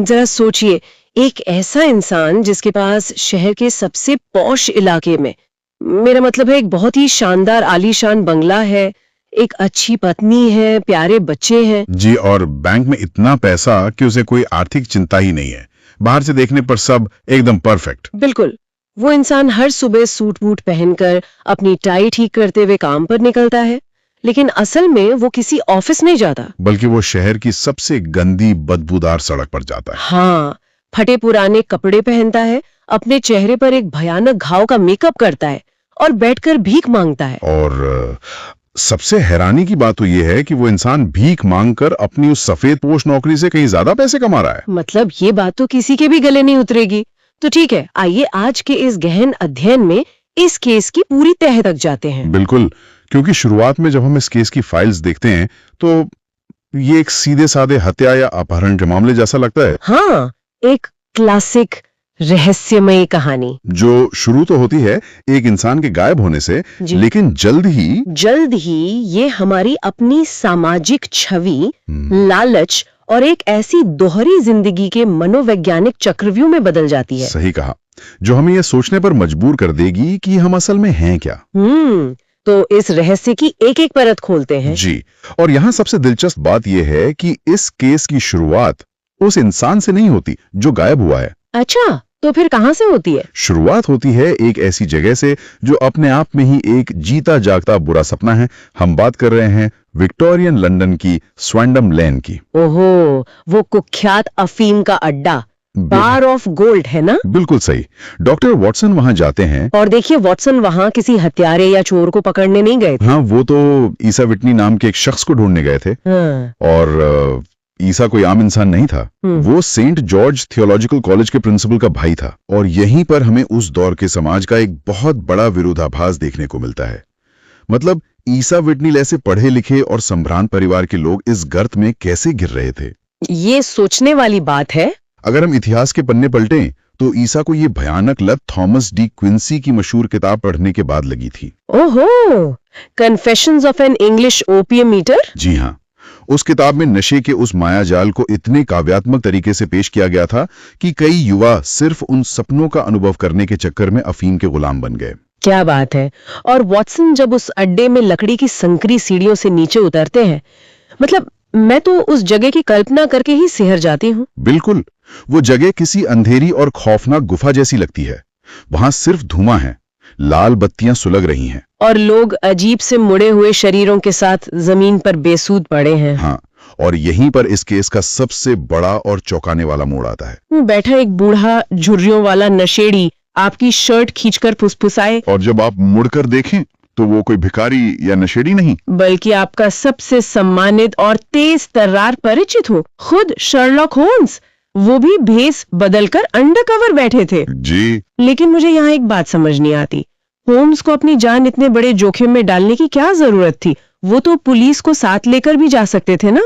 जरा सोचिए, एक ऐसा इंसान जिसके पास शहर के सबसे पॉश इलाके में, मेरा मतलब है एक बहुत ही शानदार आलीशान बंगला है, एक अच्छी पत्नी है, प्यारे बच्चे हैं। जी, और बैंक में इतना पैसा कि उसे कोई आर्थिक चिंता ही नहीं है। बाहर से देखने पर सब एकदम परफेक्ट। बिल्कुल। वो इंसान हर सुबह सूट बूट पहनकर अपनी टाई ठीक करते हुए काम पर निकलता है, लेकिन असल में वो किसी ऑफिस नहीं जाता, बल्कि वो शहर की सबसे गंदी बदबूदार सड़क पर जाता है। हाँ, फटे पुराने कपड़े पहनता है, अपने चेहरे पर एक भयानक घाव का मेकअप करता है और बैठकर भीख मांगता है। और सबसे हैरानी की बात तो ये है कि वो इंसान भीख मांगकर अपनी उस सफेद पोश नौकरी से कहीं ज्यादा पैसे कमा रहा है। मतलब ये बात तो किसी के भी गले नहीं उतरेगी। तो ठीक है, आइए आज के इस गहन अध्ययन में इस केस की पूरी तह तक जाते हैं। बिल्कुल, क्योंकि शुरुआत में जब हम इस केस की फाइल्स देखते हैं तो ये एक सीधे साधे हत्या या अपहरण के मामले जैसा लगता है। हाँ, एक क्लासिक रहस्यमयी कहानी जो शुरू तो होती है एक इंसान के गायब होने से, लेकिन जल्द ही ये हमारी अपनी सामाजिक छवि, लालच और एक ऐसी दोहरी जिंदगी के मनोवैज्ञानिक चक्रव्यूह में बदल जाती है। सही कहा, जो हमें यह सोचने पर मजबूर कर देगी कि हम असल में हैं क्या। तो इस रहस्य की एक एक परत खोलते हैं। जी, और यहाँ सबसे दिलचस्प बात यह है कि इस केस की शुरुआत उस इंसान से नहीं होती जो गायब हुआ है। अच्छा, तो फिर कहाँ से होती है? शुरुआत होती है एक ऐसी जगह से जो अपने आप में ही एक जीता जागता बुरा सपना है। हम बात कर रहे हैं विक्टोरियन लंदन की स्वैंडम लेन की। ओहो, वो कुख्यात अफीम का अड्डा, बार ऑफ गोल्ड है ना? बिल्कुल सही। डॉक्टर वॉटसन वहां जाते हैं। और देखिए, वॉटसन वहां किसी हत्यारे या चोर को पकड़ने नहीं गए थे। हाँ, वो तो ईसा विटनी नाम के एक शख्स को ढूंढने गए थे। हाँ। और ईसा कोई आम इंसान नहीं था। वो सेंट जॉर्ज थियोलॉजिकल कॉलेज के प्रिंसिपल का भाई था। और यहीं पर हमें उस दौर के समाज का एक बहुत बड़ा विरोधाभास देखने को मिलता है। मतलब ईसा विटनील ऐसे पढ़े लिखे और संभ्रांत परिवार के लोग इस गर्त में कैसे गिर रहे थे? ये सोचने वाली बात है। अगर हम इतिहास के पन्ने पलटें तो ईसा को ये भयानक लत थॉमस डी क्विंसी की मशहूर किताब पढ़ने के बाद लगी थी। ओहो, confessions of an English opium eater. जी हाँ, उस किताब में नशे के उस मायाजाल को इतने काव्यात्मक तरीके से पेश किया गया था कि कई युवा सिर्फ उन सपनों का अनुभव करने के चक्कर में अफीम के गुलाम बन गए। क्या बात है। और वॉटसन जब उस अड्डे में लकड़ी की संकरी सीढ़ियों से नीचे उतरते हैं, मतलब मैं तो उस जगह की कल्पना करके ही सिहर जाती हूँ। बिल्कुल, वो जगह किसी अंधेरी और खौफनाक गुफा जैसी लगती है। वहां सिर्फ धुआं है, लाल बत्तियां सुलग रही हैं और लोग अजीब से मुड़े हुए शरीरों के साथ जमीन पर बेसूध पड़े हैं। हाँ, और यहीं पर इस केस का सबसे बड़ा और चौंकाने वाला मोड़ आता है। बैठा एक बूढ़ा झुर्रियों वाला नशेड़ी आपकी शर्ट खींचकर फुसफुसाए, और जब आप मुड़कर देखें तो वो कोई भिखारी या नशेड़ी नहीं, बल्कि आपका सबसे सम्मानित और तेज तर्रार परिचित हो, खुद शर्लॉक होम्स। वो भी भेस बदलकर अंडरकवर बैठे थे। जी। लेकिन मुझे यहाँ एक बात समझ नहीं आती, होम्स को अपनी जान इतने बड़े जोखिम में डालने की क्या जरूरत थी? वो तो पुलिस को साथ लेकर भी जा सकते थे ना?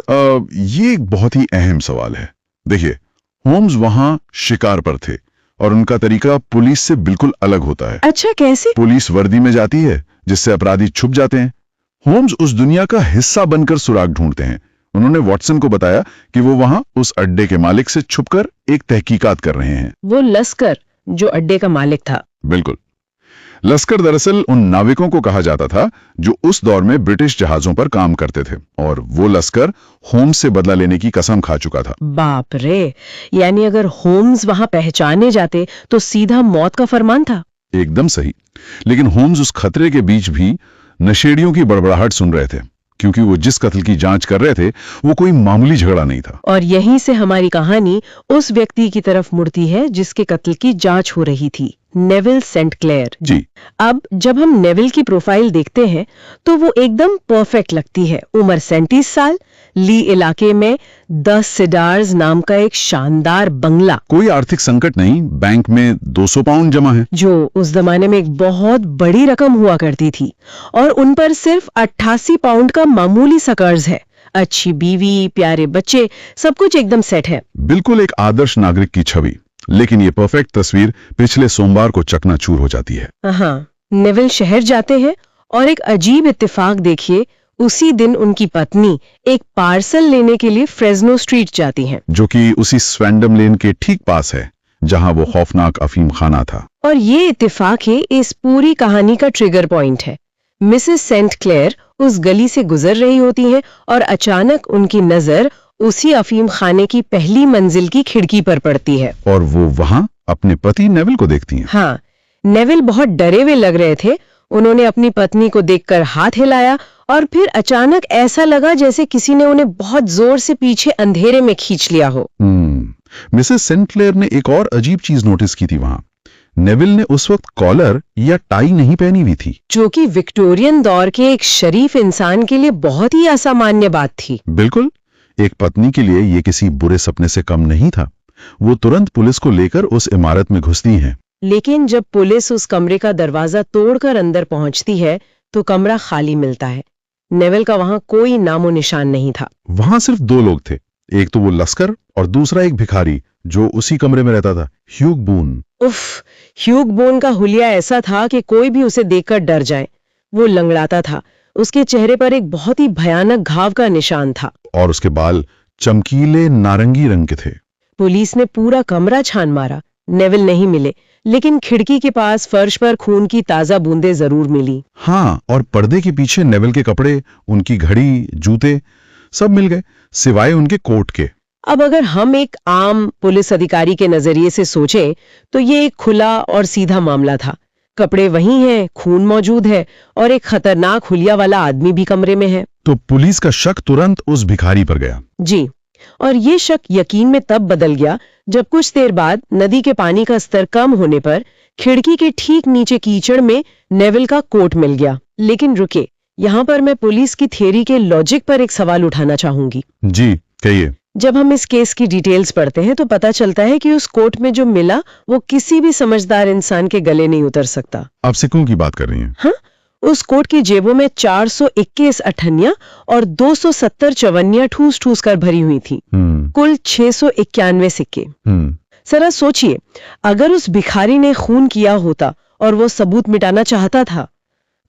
ये एक बहुत ही अहम सवाल है। देखिए, होम्स वहां शिकार पर थे और उनका तरीका पुलिस से बिल्कुल अलग होता है। अच्छा, कैसे? पुलिस वर्दी में जाती है जिससे अपराधी छुप जाते हैं। होम्स उस दुनिया का हिस्सा बनकर सुराग ढूंढते हैं। उन्होंने वॉटसन को बताया कि वो वहां उस अड्डे के मालिक से छुपकर एक तहकीकात कर रहे हैं। वो लश्कर जो अड्डे का मालिक था? बिल्कुल। लश्कर दरअसल उन नाविकों को कहा जाता था जो उस दौर में ब्रिटिश जहाजों पर काम करते थे, और वो लश्कर होम्स से बदला लेने की कसम खा चुका था। बाप रे, यानी अगर होम्स वहां पहचाने जाते तो सीधा मौत का फरमान था। एकदम सही। लेकिन होम्स उस खतरे के बीच भी नशेड़ियों की बड़बड़ाहट सुन रहे थे, क्योंकि वो जिस कत्ल की जांच कर रहे थे वो कोई मामूली झगड़ा नहीं था। और यहीं से हमारी कहानी उस व्यक्ति की तरफ मुड़ती है जिसके कत्ल की जांच हो रही थी, नेविल सेंट क्लेयर। जी। अब जब हम नेविल की प्रोफाइल देखते हैं तो वो एकदम परफेक्ट लगती है। उम्र 37 साल, ली इलाके में 10 सिडार्स नाम का एक शानदार बंगला, कोई आर्थिक संकट नहीं, बैंक में 200 पाउंड जमा है, जो उस जमाने में एक बहुत बड़ी रकम हुआ करती थी, और उन पर सिर्फ 88 पाउंड का मामूली सा कर्ज है। अच्छी बीवी, प्यारे बच्चे, सब कुछ एकदम सेट है। बिल्कुल एक आदर्श नागरिक की छवि। लेकिन ये परफेक्ट तस्वीर पिछले सोमवार को चकनाचूर हो जाती है। हाँ, नेविल शहर जाते हैं और एक अजीब इत्तेफाक देखिए, उसी दिन उनकी पत्नी एक पार्सल लेने के लिए फ्रेज़नो स्ट्रीट जाती हैं। जो कि उसी स्वैंडम लेन के ठीक पास है जहां वो खौफनाक अफीम खाना था। और ये इत्तेफाक ही इस पूरी कहानी का ट्रिगर पॉइंट है। मिसेस सेंट क्लेयर उस गली से गुजर रही होती हैं और अचानक उनकी नजर उसी अफीम खाने की पहली मंजिल की खिड़की पर पड़ती है। और वो वहां अपने पति नेविल को देखती हैं। हाँ, नेविल बहुत डरे हुए लग रहे थे। उन्होंने अपनी पत्नी को देखकर हाथ हिलाया और फिर अचानक ऐसा लगा जैसे किसी ने उन्हें बहुत जोर से पीछे अंधेरे में खींच लिया हो। मिसेस सेंट क्लेयर ने एक और अजीब चीज नोटिस की थी वहां। नेविल ने उस वक्त कॉलर या टाई नहीं पहनी हुई थी, जो कि विक्टोरियन दौर के एक शरीफ इंसान के लिए बहुत ही असामान्य बात थी। बिल्कुल, एक पत्नी के लिए ये किसी बुरे सपने से कम नहीं था। वो तुरंत पुलिस को लेकर उस इमारत में घुसती हैं। लेकिन जब पुलिस उस कमरे का दरवाजा तोड़कर अंदर पहुंचती है तो कमरा खाली मिलता है। नेविल का वहां कोई नामो निशान नहीं था। वहां सिर्फ 2 लोग थे, एक तो वो लश्कर और दूसरा एक भिखारी जो उसी कमरे में रहता था, ह्यूग बून। उफ, ह्यूग बोन का हुलिया ऐसा था कि कोई भी उसे देखकर डर जाए। वो लंगड़ाता था, उसके चेहरे पर एक बहुत ही भयानक घाव का निशान था और उसके बाल चमकीले नारंगी रंग के थे। पुलिस ने पूरा कमरा छान मारा, नेविल नहीं मिले, लेकिन खिड़की के पास फर्श पर खून की ताजा बूंदें जरूर मिली। हाँ, और पर्दे के पीछे नेविल के कपड़े, उनकी घड़ी, जूते सब मिल गए, सिवाय उनके कोट के। अब अगर हम एक आम पुलिस अधिकारी के नजरिए से सोचें तो ये एक खुला और सीधा मामला था। कपड़े वही हैं, खून मौजूद है और एक खतरनाक हुलिया वाला आदमी भी कमरे में है। तो पुलिस का शक तुरंत उस भिखारी पर गया। जी, और ये शक यकीन में तब बदल गया जब कुछ देर बाद नदी के पानी का स्तर कम होने पर खिड़की के ठीक नीचे कीचड़ में नेविल का कोट मिल गया। लेकिन रुके, यहाँ पर मैं पुलिस की थियरी के लॉजिक पर एक सवाल उठाना चाहूंगी। जी कहिए। जब हम इस केस की डिटेल्स पढ़ते हैं तो पता चलता है कि उस कोट में जो मिला वो किसी भी समझदार इंसान के गले नहीं उतर सकता। आप सिक्कों की बात कर रही हैं? हाँ, उस कोट की जेबों में 421 अठन्नियां और 270 चवन्नियां ठूस ठूस कर भरी हुई थी। कुल 691 सिक्के। जरा सोचिए, अगर उस भिखारी ने खून किया होता और वो सबूत मिटाना चाहता था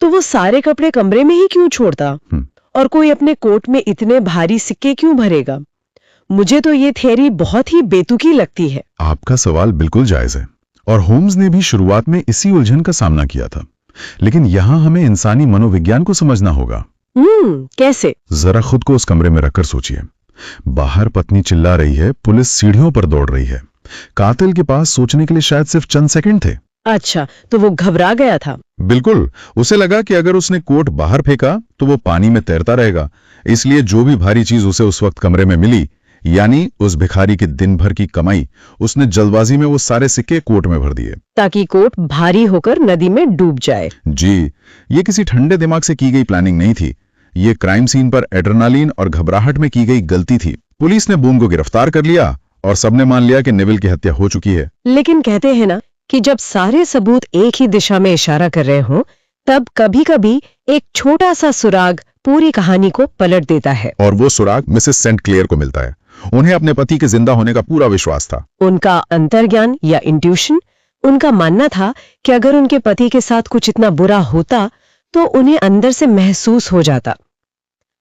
तो वो सारे कपड़े कमरे में ही क्यों छोड़ता? और कोई अपने कोट में इतने भारी सिक्के क्यों भरेगा? मुझे तो ये थियरी बहुत ही बेतुकी लगती है। आपका सवाल बिल्कुल जायज है और होम्स ने भी शुरुआत में इसी उलझन का सामना किया था। लेकिन यहाँ हमें इंसानी मनोविज्ञान को समझना होगा। कैसे? जरा खुद को उस कमरे में रखकर सोचिए। बाहर पत्नी चिल्ला रही है, पुलिस सीढ़ियों पर दौड़ रही है। कातिल के पास सोचने के लिए शायद सिर्फ चंद सेकंड थे। अच्छा, तो वो घबरा गया था? बिल्कुल, उसे लगा कि अगर उसने कोट बाहर फेंका तो वो पानी में तैरता रहेगा। इसलिए जो भी भारी चीज उसे उस वक्त कमरे में मिली, यानी उस भिखारी के दिन भर की कमाई, उसने जल्दबाजी में वो सारे सिक्के कोट में भर दिए ताकि कोट भारी होकर नदी में डूब जाए। जी, ये किसी ठंडे दिमाग से की गई प्लानिंग नहीं थी। ये क्राइम सीन पर एड्रेनालिन और घबराहट में की गई गलती थी। पुलिस ने बूम को गिरफ्तार कर लिया और सबने मान लिया कि नेविल की हत्या हो चुकी है। लेकिन कहते हैं ना कि जब सारे सबूत एक ही दिशा में इशारा कर रहे हों, तब कभी-कभी एक छोटा सा सुराग पूरी कहानी को पलट देता है। और वो सुराग मिसेस सेंट क्लेयर को मिलता है। उन्हें अपने पति के जिंदा होने का पूरा विश्वास था। उनका अंतर्ज्ञान या इंट्यूशन, उनका मानना था कि अगर उनके पति के साथ कुछ इतना बुरा होता तो उन्हें अंदर से महसूस हो जाता।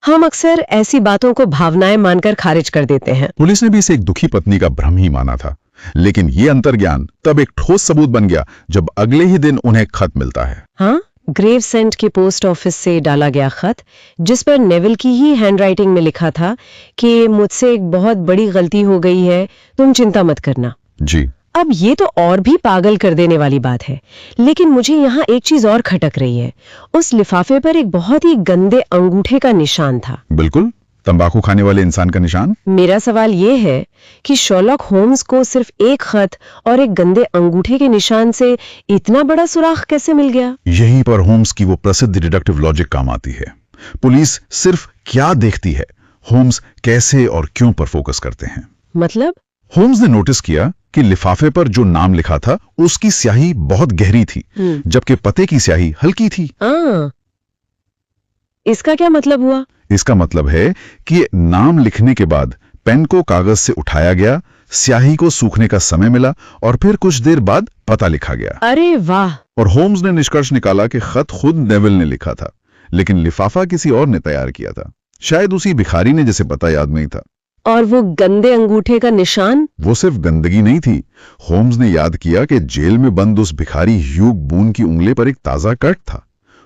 हम अक्सर ऐसी बातों को भावनाएं मानकर खारिज कर देते हैं। पुलिस ने भी इसे एक दुखी पत्नी का भ्रम ही माना था। लेकिन ये अंतर्ज्ञान तब एक ठोस सबूत बन गया जब अगले ही दिन उन्हें खत मिलता है। हाँ, ग्रेवसेंट के पोस्ट ऑफिस से डाला गया खत, जिस पर नेविल की ही हैंडराइटिंग में लिखा था कि मुझसे एक बहुत बड़ी गलती हो गई है, तुम चिंता मत करना। जी। अब ये तो और भी पागल कर देने वाली बात है, लेकिन मुझे यहाँ एक चीज और खटक रही है। उस लिफाफे पर एक बहुत ही गंदे अंगूठे का निशान था। बिल्कुल, तंबाकू खाने वाले इंसान का निशान। मेरा सवाल ये है कि शर्लॉक होम्स को सिर्फ एक खत और एक गंदे अंगूठे के निशान से इतना बड़ा सुराग कैसे मिल गया? यहीं पर होम्स की वो प्रसिद्ध डिडक्टिव लॉजिक काम आती है। पुलिस सिर्फ क्या देखती है, होम्स कैसे और क्यों पर फोकस करते हैं। मतलब? होम्स ने नोटिस किया कि लिफाफे पर जो नाम लिखा था उसकी स्याही बहुत गहरी थी, जबकि पते की स्याही हल्की थी। इसका क्या मतलब हुआ? इसका मतलब है कि नाम लिखने के बाद पेन को कागज से उठाया गया, स्याही को सूखने का समय मिला और फिर कुछ देर बाद पता लिखा गया। अरे वाह! और होम्स ने निष्कर्ष निकाला कि खत खुद नेविल ने लिखा था, लेकिन लिफाफा किसी और ने तैयार किया था, शायद उसी भिखारी ने जिसे पता याद नहीं था। और वो गंदे अंगूठे का निशान? वो सिर्फ गंदगी नहीं थी, होम्स ने याद किया कि जेल में बंद उस भिखारी ह्यूग बून की उंगली पर एक ताजा कट था।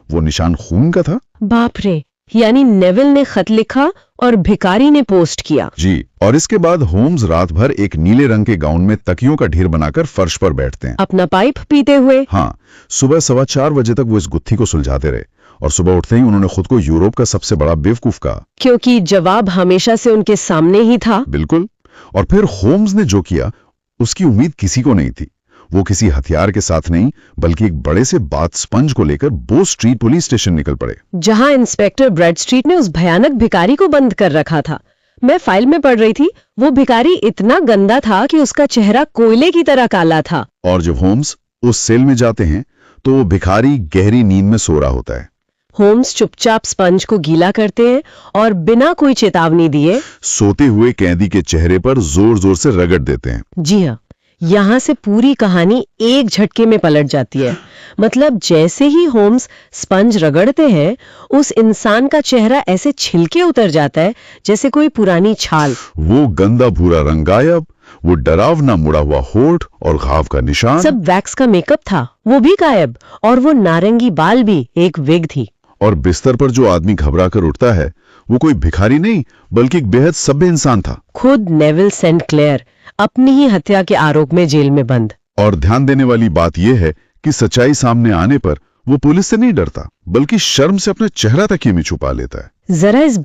वो निशान खून का था। बाप रे, यानी नेविल ने खत लिखा और भिखारी ने पोस्ट किया। जी, और इसके बाद होम्स रात भर एक नीले रंग के गाउन में तकियों का ढेर बनाकर फर्श पर बैठते हैं, अपना पाइप पीते हुए। हाँ, सुबह 4:15 बजे तक वो इस गुत्थी को सुलझाते रहे और सुबह उठते ही उन्होंने खुद को यूरोप का सबसे बड़ा बेवकूफ कहा, क्योंकि जवाब हमेशा से उनके सामने ही था। बिल्कुल। और फिर होम्स ने जो किया उसकी उम्मीद किसी को नहीं थी। वो किसी हथियार के साथ नहीं, बल्कि एक बड़े से बाथ स्पंज को लेकर बो स्ट्रीट पुलिस स्टेशन निकल पड़े, जहां इंस्पेक्टर ब्रैडस्ट्रीट ने उस भयानक भिखारी को बंद कर रखा था। मैं फाइल में पढ़ रही थी, वो भिखारी इतना गंदा था कि उसका चेहरा कोयले की तरह काला था। और जब होम्स उस सेल में जाते हैं तो वो भिखारी गहरी नींद में सो रहा होता है। होम्स चुपचाप स्पंज को गीला करते हैं और बिना कोई चेतावनी दिए सोते हुए कैदी के चेहरे पर जोर जोर से रगड़ देते हैं। जी हाँ, यहाँ से पूरी कहानी एक झटके में पलट जाती है। मतलब जैसे ही होम्स स्पंज रगड़ते हैं, उस इंसान का चेहरा ऐसे छिलके उतर जाता है जैसे कोई पुरानी छाल। वो गंदा भूरा रंग गायब, वो डरावना मुड़ा हुआ होठ और घाव का निशान, सब वैक्स का मेकअप था, वो भी गायब, और वो नारंगी बाल भी एक विग थी। और बिस्तर पर जो आदमी घबरा कर उठता है वो कोई भिखारी नहीं, बल्कि एक बेहद सभ्य इंसान था, खुद नेविल सेंट क्लेयर, अपनी ही हत्या के आरोप में जेल में बंद। और ध्यान देने वाली बात यह है कि सच्चाई सामने आने पर वो पुलिस से नहीं डरता, बल्कि शर्म से अपना चेहरा तकिए में छुपा लेता है। जरा इस